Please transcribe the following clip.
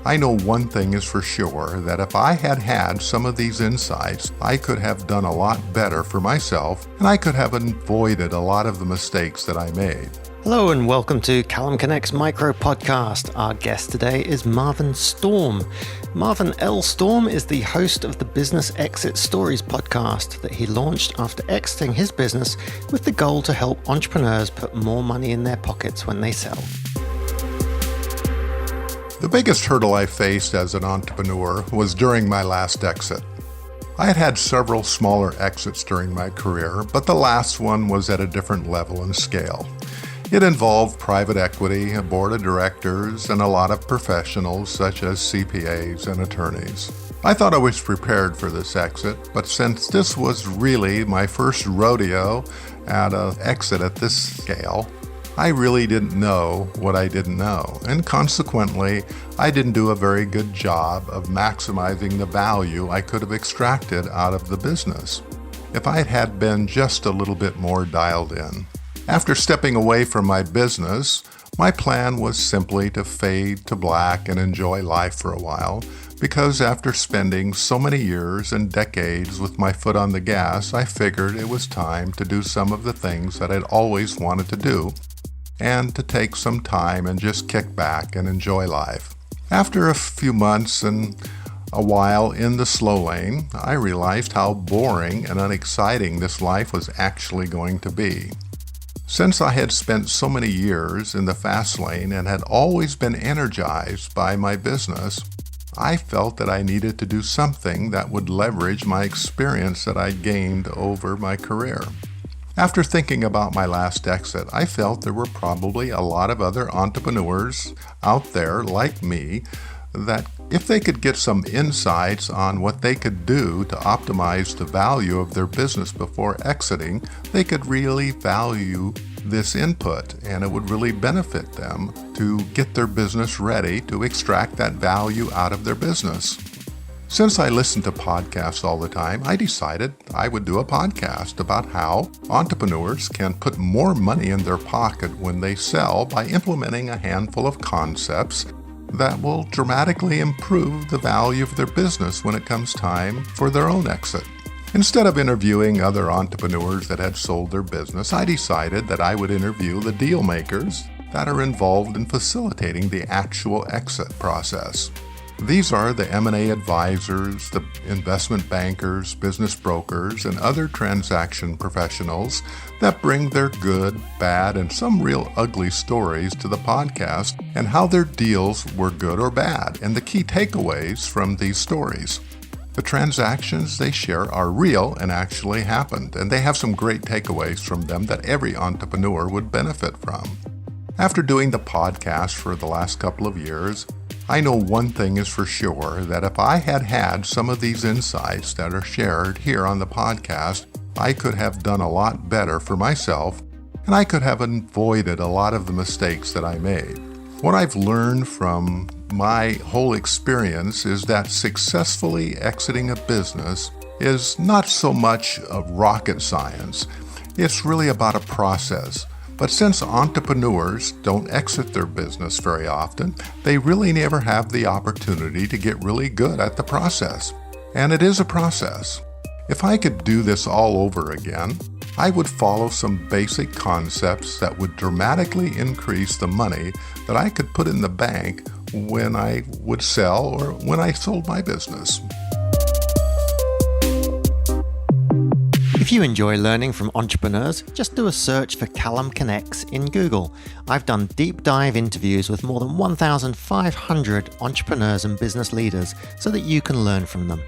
I know one thing is for sure, that if I had had some of these insights, I could have done a lot better for myself, and I could have avoided a lot of the mistakes that I made. Hello and welcome to CallumConnects Micro-Podcast. Our guest today is Marvin Storm. Marvin L. Storm is the host of the Business Exit Stories podcast that he launched after exiting his business with the goal to help entrepreneurs put more money in their pockets when they sell. The biggest hurdle I faced as an entrepreneur was during my last exit. I had had several smaller exits during my career, but the last one was at a different level and scale. It involved private equity, a board of directors, and a lot of professionals such as CPAs and attorneys. I thought I was prepared for this exit, but since this was really my first rodeo at an exit at this scale, I really didn't know what I didn't know, and consequently, I didn't do a very good job of maximizing the value I could have extracted out of the business if I had been just a little bit more dialed in. After stepping away from my business, my plan was simply to fade to black and enjoy life for a while, because after spending so many years and decades with my foot on the gas, I figured it was time to do some of the things that I'd always wanted to do, and to take some time and just kick back and enjoy life. After a few months and a while in the slow lane, I realized how boring and unexciting this life was actually going to be. Since I had spent so many years in the fast lane and had always been energized by my business, I felt that I needed to do something that would leverage my experience that I'd gained over my career. After thinking about my last exit, I felt there were probably a lot of other entrepreneurs out there like me that if they could get some insights on what they could do to optimize the value of their business before exiting, they could really value this input, and it would really benefit them to get their business ready to extract that value out of their business. Since I listen to podcasts all the time, I decided I would do a podcast about how entrepreneurs can put more money in their pocket when they sell by implementing a handful of concepts that will dramatically improve the value of their business when it comes time for their own exit. Instead of interviewing other entrepreneurs that had sold their business, I decided that I would interview the deal makers that are involved in facilitating the actual exit process. These are the M&A advisors, the investment bankers, business brokers, and other transaction professionals that bring their good, bad, and some real ugly stories to the podcast and how their deals were good or bad, and the key takeaways from these stories. The transactions they share are real and actually happened, and they have some great takeaways from them that every entrepreneur would benefit from. After doing the podcast for the last couple of years, I know one thing is for sure, that if I had had some of these insights that are shared here on the podcast, I could have done a lot better for myself, and I could have avoided a lot of the mistakes that I made. What I've learned from my whole experience is that successfully exiting a business is not so much of rocket science. It's really about a process. But since entrepreneurs don't exit their business very often, they really never have the opportunity to get really good at the process. And it is a process. If I could do this all over again, I would follow some basic concepts that would dramatically increase the money that I could put in the bank when I would sell or when I sold my business. If you enjoy learning from entrepreneurs, just do a search for CallumConnects in Google. I've done deep dive interviews with more than 1,500 entrepreneurs and business leaders so that you can learn from them.